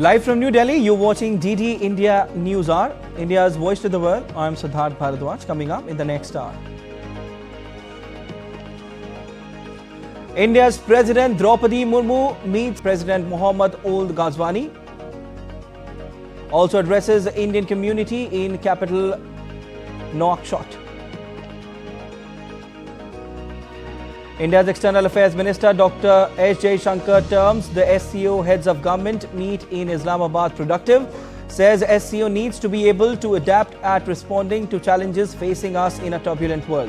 Live from New Delhi, you're watching DD India News Hour, India's voice to the world. I'm Siddharth Bharadwaj. Coming up in the next hour, India's President Droupadi Murmu meets President Mohammad Ould Ghazwani. Also addresses the Indian community in capital Nouakchott. India's External Affairs Minister Dr. S. Jaishankar terms the SCO heads of government meet in Islamabad productive. Says SCO needs to be able to adapt at responding to challenges facing us in a turbulent world.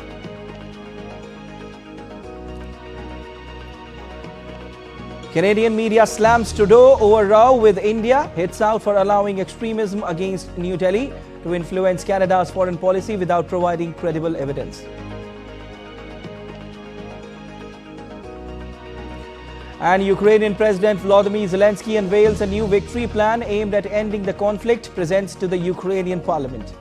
Canadian media slams Trudeau over row with India, hits out for allowing extremism against New Delhi to influence Canada's foreign policy without providing credible evidence. And Ukrainian President Volodymyr Zelensky unveils a new victory plan aimed at ending the conflict, presents to the Ukrainian parliament.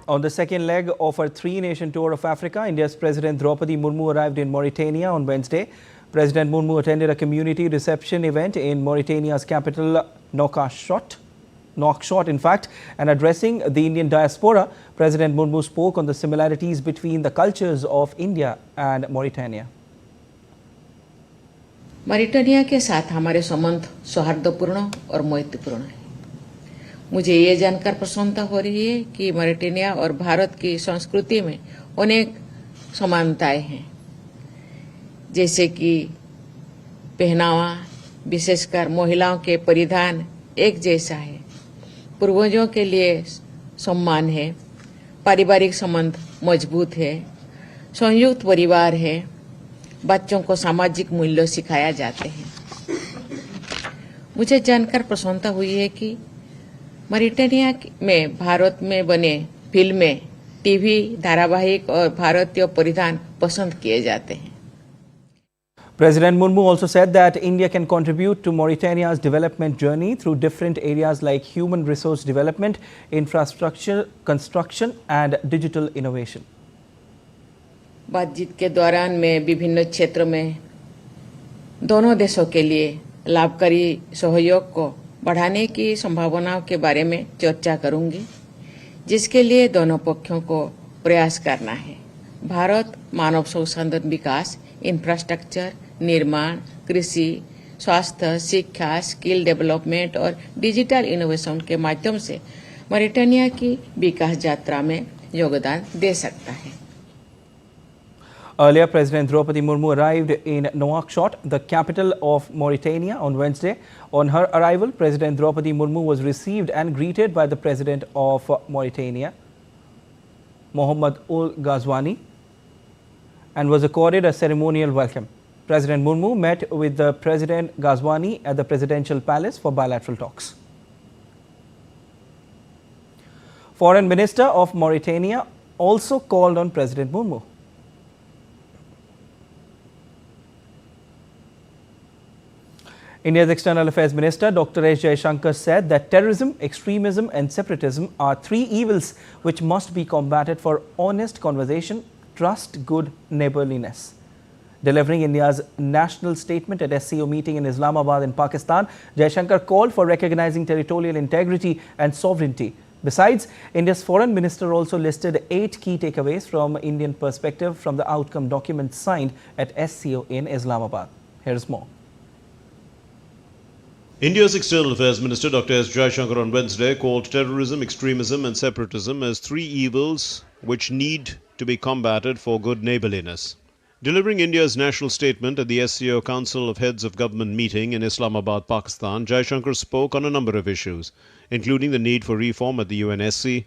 On the second leg of her three-nation tour of Africa, India's President Droupadi Murmu arrived in Mauritania on Wednesday. President Murmu attended a community reception event in Mauritania's capital, Nouakchott, in fact, and addressing the Indian diaspora, President Murmu spoke on the similarities between the cultures of India and Mauritania. Mauritania के साथ हमारे संबंध सौहार्दपूर्ण और मैत्रीपूर्ण है। मुझे ये जानकर प्रसन्नता हो रही है कि मॉरिटानिया और भारत की संस्कृति में अनेक समानताएं हैं, जैसे कि पहनावा, विशेषकर महिलाओं के परिधान एक जैसा है, पूर्वजों के लिए सम्मान है, पारिवारिक संबंध मजबूत है, संयुक्त परिवार है, बच्चों को सामाजिक मूल्य सिखाया जाते हैं। मुझे जानकर प्रसन्नता हुई है कि मॉरिटानिया में भारत में बने फिल्में, टीवी धारावाहिक और भारतीय परिधान पसंद किए जाते हैं। President Murmu also said that India can contribute to Mauritania's development journey through different areas like human resource development, infrastructure, construction and digital innovation. बातचीत के दौरान मैं विभिन्न क्षेत्रों में दोनों देशों के लिए लाभकारी सहयोग को बढ़ाने की संभावनाओं के बारे में चर्चा करूंगी, जिसके लिए दोनों पक्षों को प्रयास करना है। भारत मानव संसाधन विकास, इंफ्रास्ट्रक्चर, निर्माण, कृषि, स्वास्थ्य, शिक्षा, स्किल डेवलपमेंट और डिजिटल इनोवेशन के माध्यम से मॉरिटानिया की विकास यात्रा में योगदान दे सकता है। Earlier, President Droupadi Murmu arrived in Nouakchott, the capital of Mauritania, on Wednesday. On her arrival, President Droupadi Murmu was received and greeted by the President of Mauritania, Mohammad Ould Ghazwani, and was accorded a ceremonial welcome. President Murmu met with the President Ghazwani at the Presidential Palace for bilateral talks. Foreign Minister of Mauritania also called on President Murmu. India's External Affairs Minister Dr. S. Jaishankar said that terrorism, extremism and separatism are three evils which must be combated for honest conversation, trust, good neighborliness. Delivering India's national statement at SCO meeting in Islamabad in Pakistan, Jaishankar called for recognizing territorial integrity and sovereignty. Besides, India's foreign minister also listed 8 key takeaways from Indian perspective from the outcome document signed at SCO in Islamabad. Here's more. India's External Affairs Minister Dr. S. Jaishankar on Wednesday called terrorism, extremism and separatism as three evils which need to be combated for good neighborliness. Delivering India's national statement at the SCO Council of Heads of Government meeting in Islamabad, Pakistan, Jaishankar spoke on a number of issues, including the need for reform at the UNSC.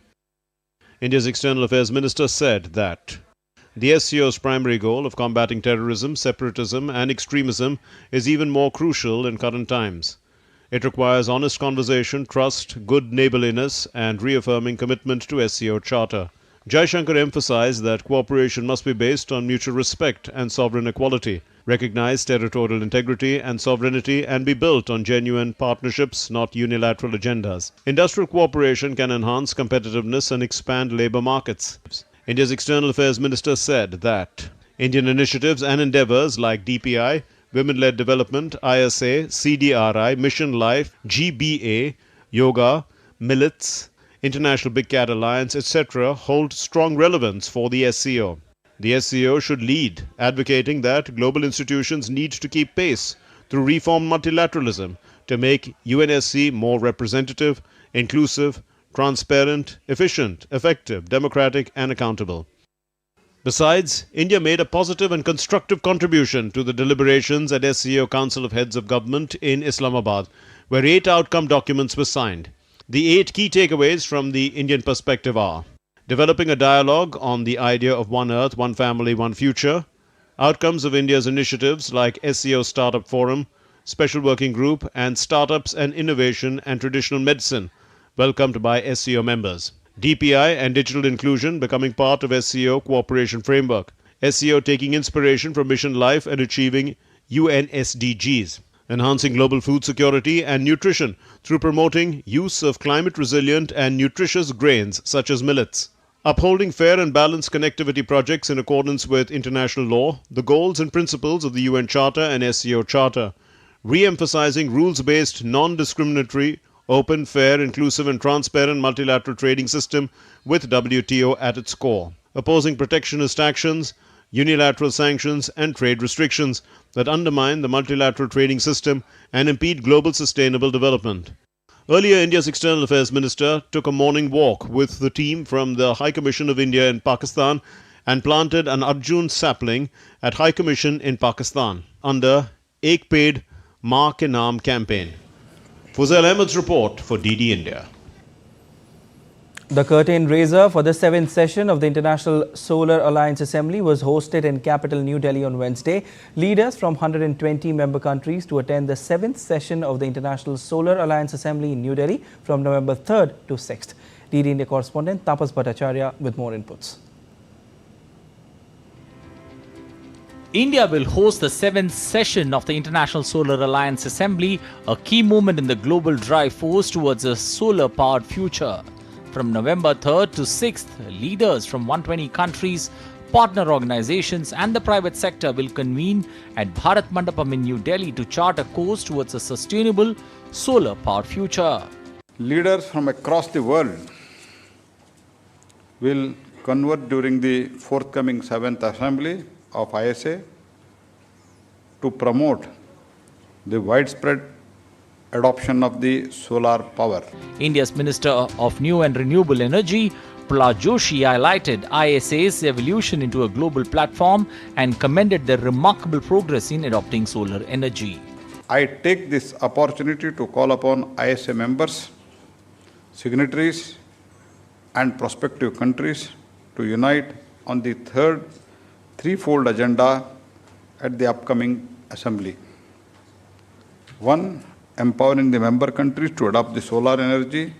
India's External Affairs Minister said that the SCO's primary goal of combating terrorism, separatism and extremism is even more crucial in current times. It requires honest conversation, trust, good neighborliness and reaffirming commitment to SCO Charter, Jaishankar emphasized that cooperation must be based on mutual respect and sovereign equality, recognize territorial integrity and sovereignty, and be built on genuine partnerships, not unilateral agendas. Industrial cooperation can enhance competitiveness and expand labor markets. India's External Affairs Minister said that Indian initiatives and endeavors like DPI, Women-Led Development, ISA, CDRI, Mission Life, GBA, Yoga, Millets, International Big Cat Alliance, etc. hold strong relevance for the SCO. The SCO should lead, advocating that global institutions need to keep pace through reformed multilateralism to make UNSC more representative, inclusive, transparent, efficient, effective, democratic and accountable. Besides, India made a positive and constructive contribution to the deliberations at SCO Council of Heads of Government in Islamabad, where 8 outcome documents were signed. The 8 key takeaways from the Indian perspective are: developing a dialogue on the idea of one Earth, one family, one future, outcomes of India's initiatives like SCO Startup Forum, Special Working Group, and Startups and Innovation and Traditional Medicine, welcomed by SCO members. DPI and digital inclusion becoming part of SCO cooperation framework. SCO taking inspiration from Mission Life and achieving UN SDGs. Enhancing global food security and nutrition through promoting use of climate-resilient and nutritious grains such as millets. Upholding fair and balanced connectivity projects in accordance with international law, the goals and principles of the UN Charter and SCO Charter. Re-emphasizing rules-based, non-discriminatory, open, fair, inclusive and transparent multilateral trading system with WTO at its core. Opposing protectionist actions, unilateral sanctions and trade restrictions that undermine the multilateral trading system and impede global sustainable development. Earlier, India's External Affairs Minister took a morning walk with the team from the High Commission of India in Pakistan and planted an Arjun sapling at High Commission in Pakistan under Ek Ped Maa Ke Naam campaign. Fuzail Ahmed's report for DD India. The curtain raiser for the 7th session of the International Solar Alliance Assembly was hosted in capital New Delhi on Wednesday. Leaders from 120 member countries to attend the 7th session of the International Solar Alliance Assembly in New Delhi from November 3rd to 6th. DD India correspondent Tapas Bhattacharya with more inputs. India will host the 7th session of the International Solar Alliance Assembly, a key moment in the global drive force towards a solar-powered future. From November 3rd to 6th, leaders from 120 countries, partner organizations and the private sector will convene at Bharat Mandapam in New Delhi to chart a course towards a sustainable solar-powered future. Leaders from across the world will convert during the forthcoming 7th Assembly of ISA to promote the widespread adoption of the solar power. India's Minister of New and Renewable Energy, Prahlad Joshi, highlighted ISA's evolution into a global platform and commended their remarkable progress in adopting solar energy. I take this opportunity to call upon ISA members, signatories and prospective countries to unite on the threefold agenda at the upcoming Assembly. 1. Empowering the member countries to adopt the solar energy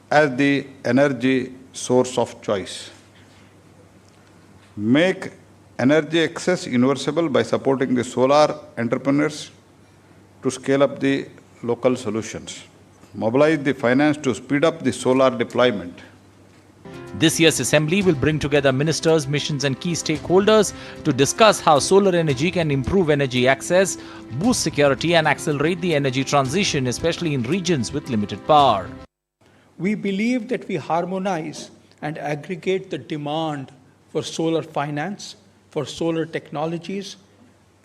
as the energy source of choice. Make energy access universal by supporting the solar entrepreneurs to scale up the local solutions. Mobilize the finance to speed up the solar deployment. This year's assembly will bring together ministers, missions and key stakeholders to discuss how solar energy can improve energy access, boost security and accelerate the energy transition, especially in regions with limited power. We believe that we harmonize and aggregate the demand for solar finance, for solar technologies,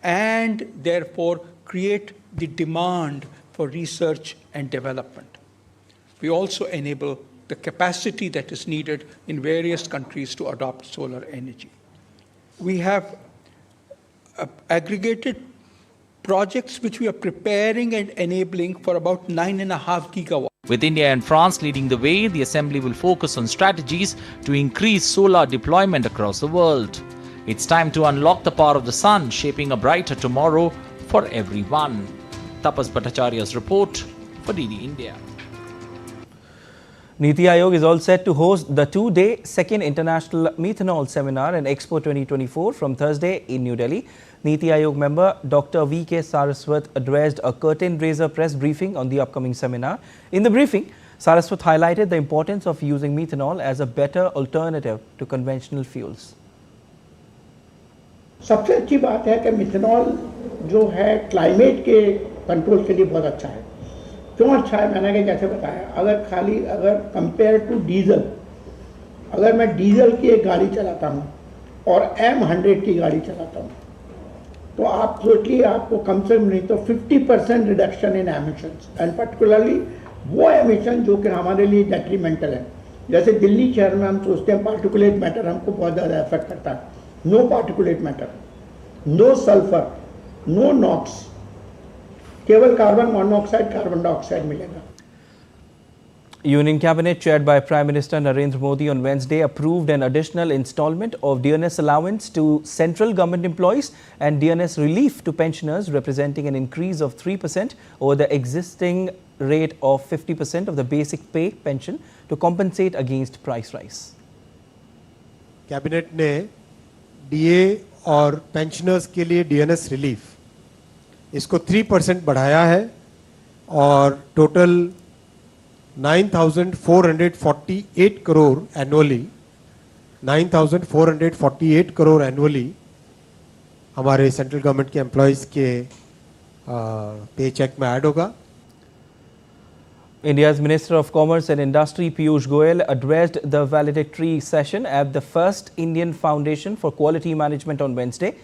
and therefore create the demand for research and development. We also enable the capacity that is needed in various countries to adopt solar energy. We have aggregated projects which we are preparing and enabling for about 9.5 gigawatts. With India and France leading the way, the Assembly will focus on strategies to increase solar deployment across the world. It's time to unlock the power of the sun, shaping a brighter tomorrow for everyone. Tapas Bhattacharya's report for DD India. Niti Aayog is all set to host the two-day second International Methanol Seminar and Expo 2024 from Thursday in New Delhi. Niti Aayog member Dr. V.K. Saraswat addressed a curtain-raiser press briefing on the upcoming seminar. In the briefing, Saraswat highlighted the importance of using methanol as a better alternative to conventional fuels. सबसे अच्छी बात है कि methanol जो है climate के control के लिए बहुत अच्छा है। क्यों अच्छा है? मैंने जैसे बताया, अगर कंपेयर टू डीजल, अगर मैं डीजल की एक गाड़ी चलाता हूँ और M100 की गाड़ी चलाता हूँ, तो आप सोचिए आपको कम से कम नहीं तो 50% reduction in emissions, and particularly वो एमिशन जो कि हमारे लिए डेट्रीमेंटल है। जैसे दिल्ली शहर में हम सोचते हैं पार्टिकुलेट मैटर हमको बहुत ज़्यादा इफेक्ट करता है। No particulate matter, no sulphur, no NOx, केवल कार्बन मोनोऑक्साइड, कार्बन डाइऑक्साइड मिलेगा। Union Cabinet chaired by Prime Minister Narendra Modi on Wednesday approved an additional installment of dearness allowance to central government employees and dearness relief to pensioners, representing an increase of 3% over the existing rate of 50% of the basic pay pension to compensate against price rise. Cabinet ने DA और pensioners के लिए DNS relief इसको 3% बढ़ाया है और total 9,448 crore annually 9,448 crore annually हमारे central government के एम्प्लॉयज़ के पे चेक में ऐड होगा। India's Minister of Commerce and Industry Piyush Goel addressed the valedictory session at the First Indian Foundation for Quality Management on Wednesday.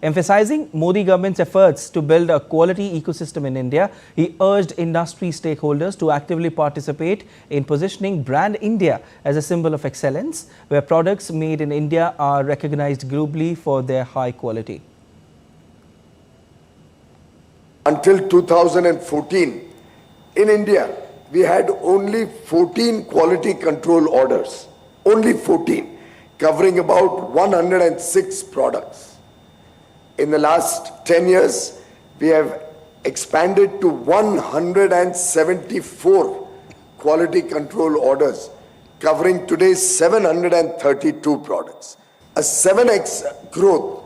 Emphasizing Modi government's efforts to build a quality ecosystem in India, he urged industry stakeholders to actively participate in positioning brand India as a symbol of excellence, where products made in India are recognized globally for their high quality. Until 2014, in India, we had only 14 quality control orders, only 14, covering about 106 products. In the last 10 years, we have expanded to 174 quality control orders, covering today's 732 products. A 7x growth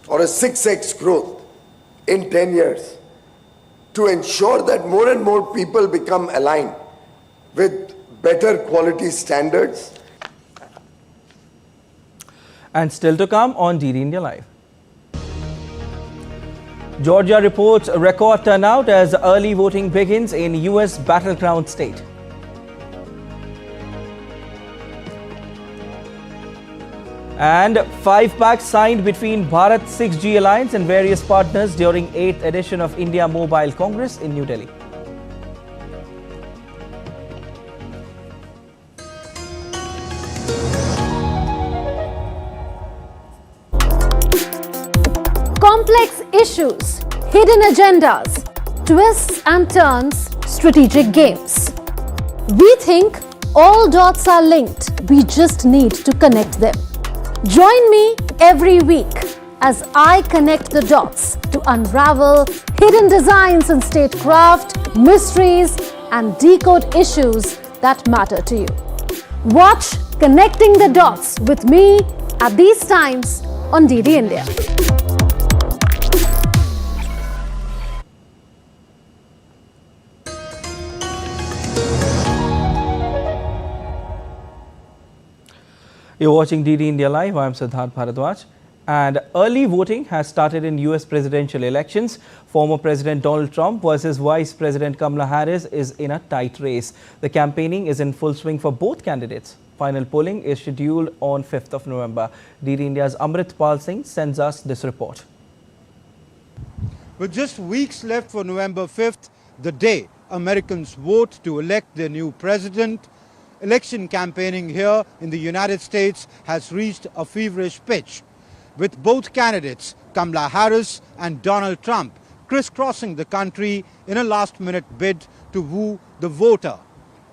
or a 6x growth in 10 years to ensure that more and more people become aligned with better quality standards. And still to come on DD India Live. Georgia reports record turnout as early voting begins in US battleground state. And 5-pack signed between Bharat 6G Alliance and various partners during 8th edition of India Mobile Congress in New Delhi. Complex issues, hidden agendas, twists and turns, strategic games. We think all dots are linked. We just need to connect them. Join me every week as I connect the dots to unravel hidden designs in statecraft, mysteries, and decode issues that matter to you. Watch Connecting the Dots with me at these times on DD India. You're watching DD India Live. I'm Siddharth Bharadwaj. And early voting has started in US presidential elections. Former President Donald Trump versus Vice President Kamala Harris is in a tight race. The campaigning is in full swing for both candidates. Final polling is scheduled on 5th of November. DD India's Amrit Pal Singh sends us this report. With just weeks left for November 5th, the day Americans vote to elect their new president, election campaigning here in the United States has reached a feverish pitch, with both candidates, Kamala Harris and Donald Trump, crisscrossing the country in a last-minute bid to woo the voter,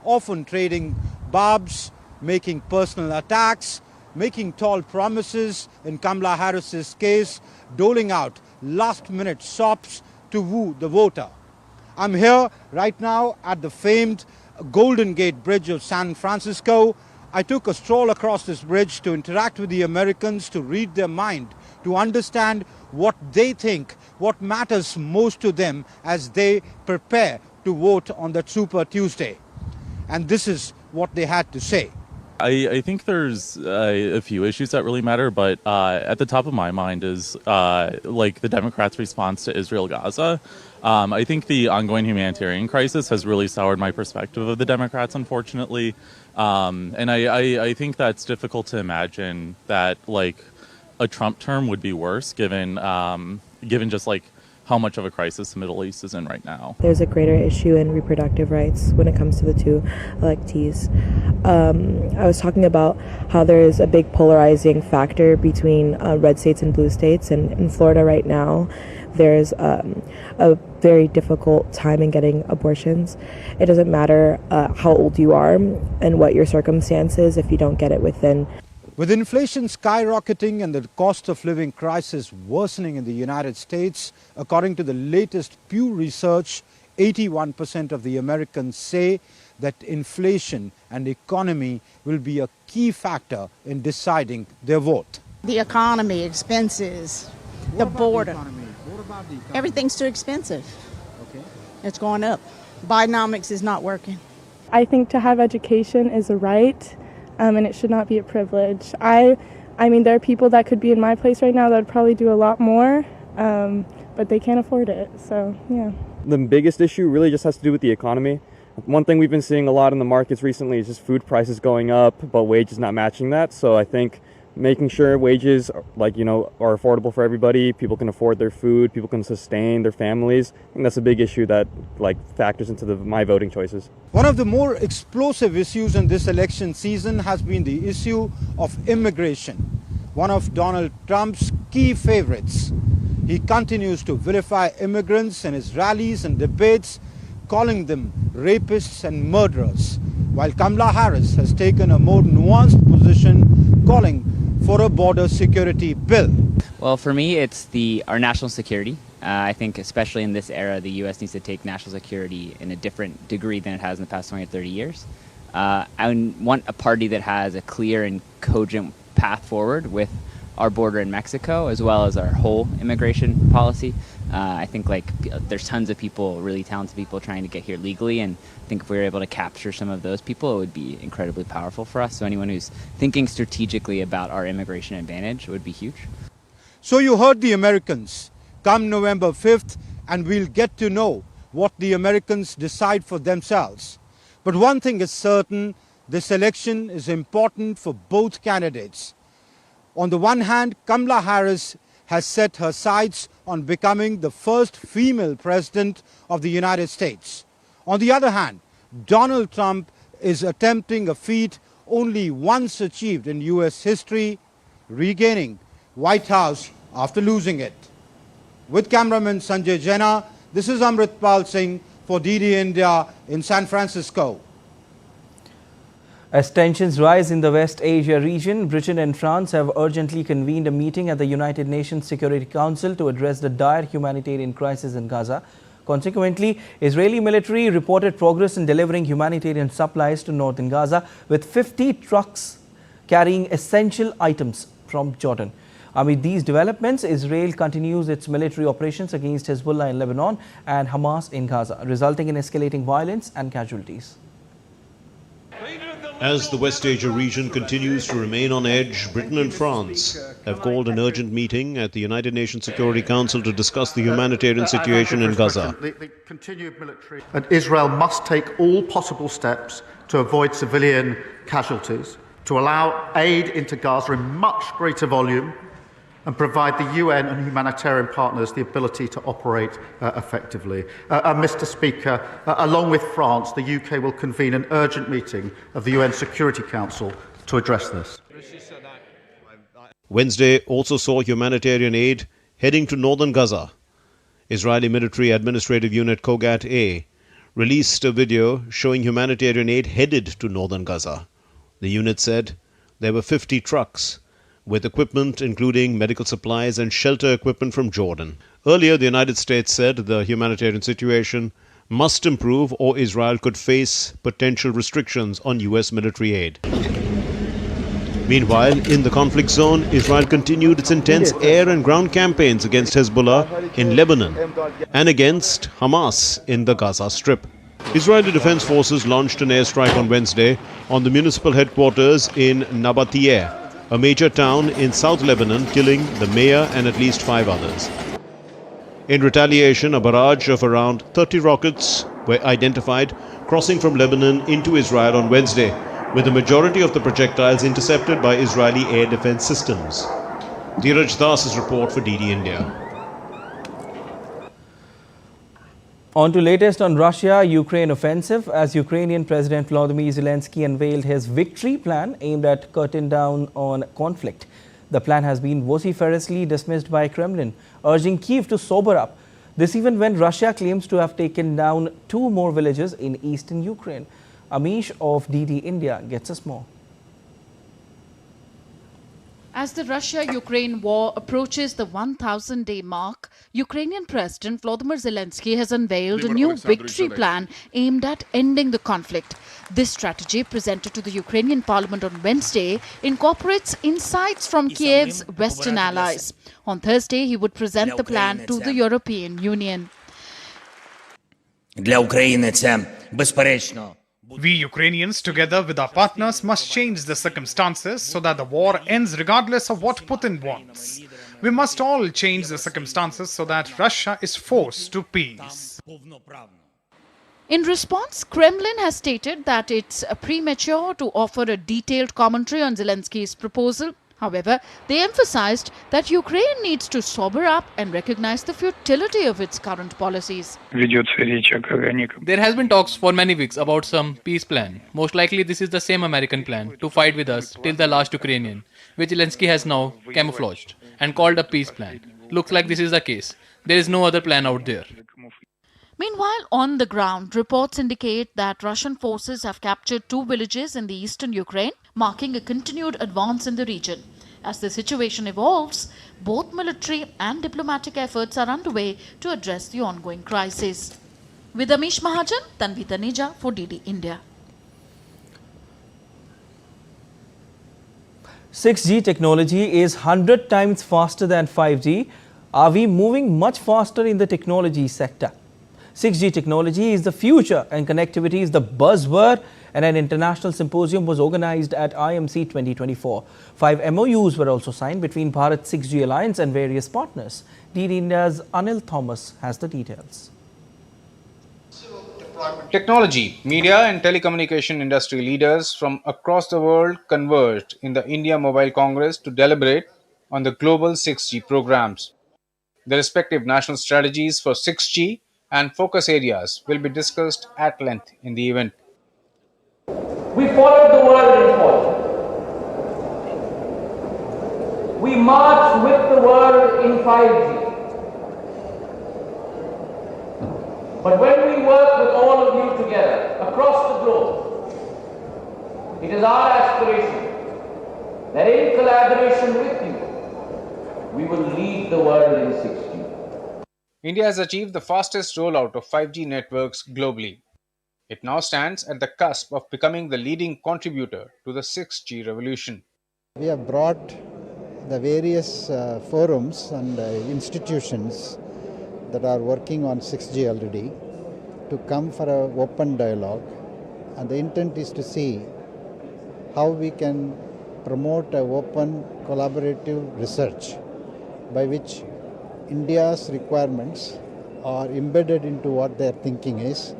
often trading barbs, making personal attacks, making tall promises, in Kamala Harris's case, doling out last-minute sops to woo the voter. I'm here right now at the famed Golden Gate Bridge of San Francisco. I took a stroll across this bridge to interact with the Americans, to read their mind, to understand what they think, what matters most to them as they prepare to vote on that Super Tuesday. And this is what they had to say. I think there's a few issues that really matter, but at the top of my mind is like the Democrats' response to Israel-Gaza. I think the ongoing humanitarian crisis has really soured my perspective of the Democrats, unfortunately. And I think that's difficult to imagine that like a Trump term would be worse given just like how much of a crisis the Middle East is in right now. There's a greater issue in reproductive rights when it comes to the two electees. I was talking about how there is a big polarizing factor between red states and blue states, and in Florida right now there's a very difficult time in getting abortions. It doesn't matter how old you are and what your circumstances if you don't get it within. With inflation skyrocketing and the cost of living crisis worsening in the United States, according to the latest Pew research, 81% of the Americans say that inflation and economy will be a key factor in deciding their vote. The economy, expenses, the border. What about the economy? Everything's too expensive. Okay. It's going up. Bidenomics is not working. I think to have education is a right. And it should not be a privilege. I mean, there are people that could be in my place right now that would probably do a lot more, but they can't afford it, so yeah. The biggest issue really just has to do with the economy. One thing we've been seeing a lot in the markets recently is just food prices going up, but wages not matching that. So I think making sure wages are affordable for everybody, people can afford their food, people can sustain their families. I think that's a big issue that factors into my voting choices. One of the more explosive issues in this election season has been the issue of immigration, one of Donald Trump's key favorites. He continues to vilify immigrants in his rallies and debates, calling them rapists and murderers, while Kamala Harris has taken a more nuanced position, calling for a border security bill. Well, for me, it's our national security. I think especially in this era, the U.S. needs to take national security in a different degree than it has in the past 20 or 30 years. I want a party that has a clear and cogent path forward with our border in Mexico, as well as our whole immigration policy. I think there's tons of people, really talented people trying to get here legally, and I think if we were able to capture some of those people, it would be incredibly powerful for us. So anyone who's thinking strategically about our immigration advantage would be huge. So you heard the Americans. Come November 5th, and we'll get to know what the Americans decide for themselves. But one thing is certain, this election is important for both candidates. On the one hand, Kamala Harris has set her sights on becoming the first female president of the United States. On the other hand, Donald Trump is attempting a feat only once achieved in US history, regaining White House after losing it. With cameraman Sanjay Jaina, this is Amritpal Singh for DD India in San Francisco. As tensions rise in the West Asia region, Britain and France have urgently convened a meeting at the United Nations Security Council to address the dire humanitarian crisis in Gaza. Consequently, Israeli military reported progress in delivering humanitarian supplies to northern Gaza with 50 trucks carrying essential items from Jordan. Amid these developments, Israel continues its military operations against Hezbollah in Lebanon and Hamas in Gaza, resulting in escalating violence and casualties. As the West Asia region continues to remain on edge, Britain and France have called an urgent meeting at the United Nations Security Council to discuss the humanitarian situation in Gaza. The continued military and Israel must take all possible steps to avoid civilian casualties, to allow aid into Gaza in much greater volume, and provide the UN and humanitarian partners the ability to operate effectively. Mr. Speaker, along with France, the UK will convene an urgent meeting of the UN Security Council to address this. Wednesday also saw humanitarian aid heading to northern Gaza. Israeli military administrative unit Kogat-A released a video showing humanitarian aid headed to northern Gaza. The unit said there were 50 trucks with equipment including medical supplies and shelter equipment from Jordan. Earlier, the United States said the humanitarian situation must improve or Israel could face potential restrictions on US military aid. Meanwhile, in the conflict zone, Israel continued its intense air and ground campaigns against Hezbollah in Lebanon and against Hamas in the Gaza Strip. Israeli Defense Forces launched an airstrike on Wednesday on the municipal headquarters in Nabatea, a major town in South Lebanon, killing the mayor and at least 5 others. In retaliation, a barrage of around 30 rockets were identified crossing from Lebanon into Israel on Wednesday, with the majority of the projectiles intercepted by Israeli air defense systems. Dheeraj Das's report for DD India. On to latest on Russia-Ukraine offensive, as Ukrainian President Volodymyr Zelensky unveiled his victory plan aimed at cutting down on conflict. The plan has been vociferously dismissed by Kremlin, urging Kyiv to sober up. This even when Russia claims to have taken down 2 more villages in eastern Ukraine. Amish of DD India gets us more. As the Russia-Ukraine war approaches the 1,000-day mark, Ukrainian President Volodymyr Zelensky has unveiled a new victory plan aimed at ending the conflict. This strategy, presented to the Ukrainian parliament on Wednesday, incorporates insights from Kiev's Western allies. On Thursday, he would present the plan to the European Union. We Ukrainians, together with our partners, must change the circumstances so that the war ends regardless of what Putin wants. We must all change the circumstances so that Russia is forced to peace. In response, Kremlin has stated that it's premature to offer a detailed commentary on Zelensky's proposal. However, they emphasized that Ukraine needs to sober up and recognize the futility of its current policies. There has been talks for many weeks about some peace plan. Most likely this is the same American plan to fight with us till the last Ukrainian, which Zelensky has now camouflaged and called a peace plan. Looks like this is the case. There is no other plan out there. Meanwhile, on the ground, reports indicate that Russian forces have captured 2 villages in the eastern Ukraine, marking a continued advance in the region. As the situation evolves, both military and diplomatic efforts are underway to address the ongoing crisis. With Amish Mahajan, Tanvi Taneja for DD India. 6G technology is 100 times faster than 5G. Are we moving much faster in the technology sector? 6G technology is the future and connectivity is the buzzword, and an international symposium was organized at IMC 2024. 5 MOUs were also signed between Bharat 6G Alliance and various partners. DD India's Anil Thomas has the details. Technology, media and telecommunication industry leaders from across the world converged in the India Mobile Congress to deliberate on the global 6G programs. The respective national strategies for 6G and focus areas will be discussed at length in the event. We followed the world in follow. We march with the world in 5G. But when we work with all of you together across the globe, it is our aspiration that in collaboration with you, we will lead the world in 6G. India has achieved the fastest rollout of 5G networks globally. It now stands at the cusp of becoming the leading contributor to the 6G revolution. We have brought the various forums and institutions that are working on 6G already to come for an open dialogue, and the intent is to see how we can promote an open collaborative research by which India's requirements are embedded into what their thinking is.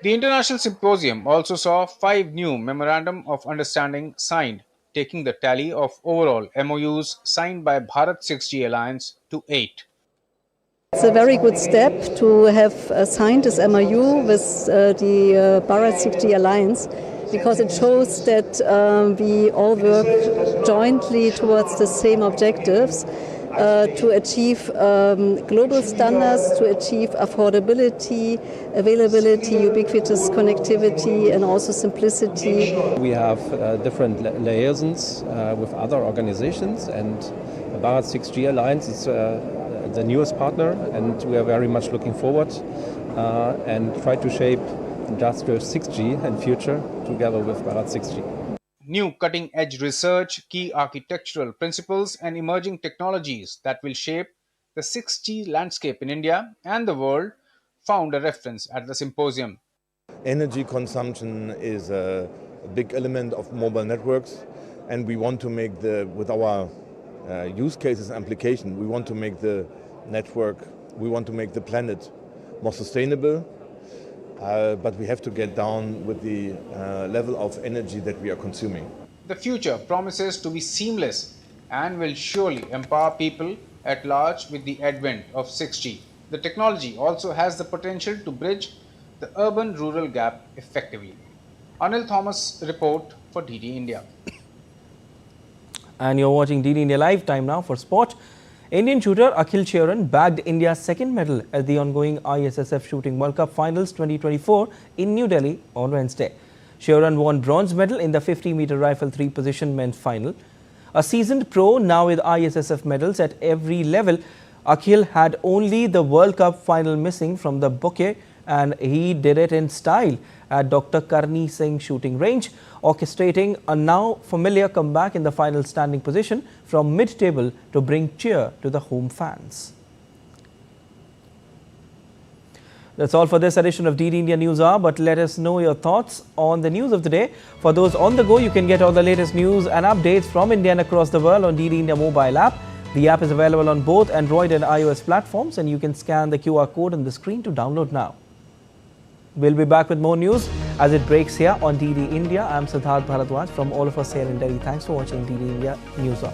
The international symposium also saw 5 new Memorandum of Understanding signed, taking the tally of overall MOUs signed by Bharat 6G Alliance to 8. It's a very good step to have signed this MOU with the Bharat 6G Alliance, because it shows that we all work jointly towards the same objectives. To achieve global standards, to achieve affordability, availability, ubiquitous connectivity, and also simplicity. We have different liaisons with other organizations, and the Bharat 6G Alliance is the newest partner, and we are very much looking forward and try to shape industrial 6G and future together with Bharat 6G. New cutting-edge research, key architectural principles and emerging technologies that will shape the 6G landscape in India and the world found a reference at the symposium. Energy consumption is a big element of mobile networks, and we want to make with our use cases and application, we want to make the network, we want to make the planet more sustainable, but we have to get down with the level of energy that we are consuming. The future promises to be seamless and will surely empower people at large with the advent of 6G. The technology also has the potential to bridge the urban-rural gap effectively. Anil Thomas report for DD India. And you're watching DD India Live. Time now for sport. Indian shooter Akhil Cheuran bagged India's second medal at the ongoing ISSF Shooting World Cup Finals 2024 in New Delhi on Wednesday. Cheuran won bronze medal in the 50-meter rifle 3-position men's final. A seasoned pro now with ISSF medals at every level, Akhil had only the World Cup final missing from the bouquet, and he did it in style at Dr. Karni Singh shooting range, orchestrating a now familiar comeback in the final standing position from mid-table to bring cheer to the home fans. That's all for this edition of DD India News Hour, but let us know your thoughts on the news of the day. For those on the go, you can get all the latest news and updates from India and across the world on DD India mobile app. The app is available on both Android and iOS platforms, and you can scan the QR code on the screen to download now. We'll be back with more news as it breaks here on DD India. I'm Siddharth Bharadwaj from all of us here in Delhi. Thanks for watching DD India News Hour.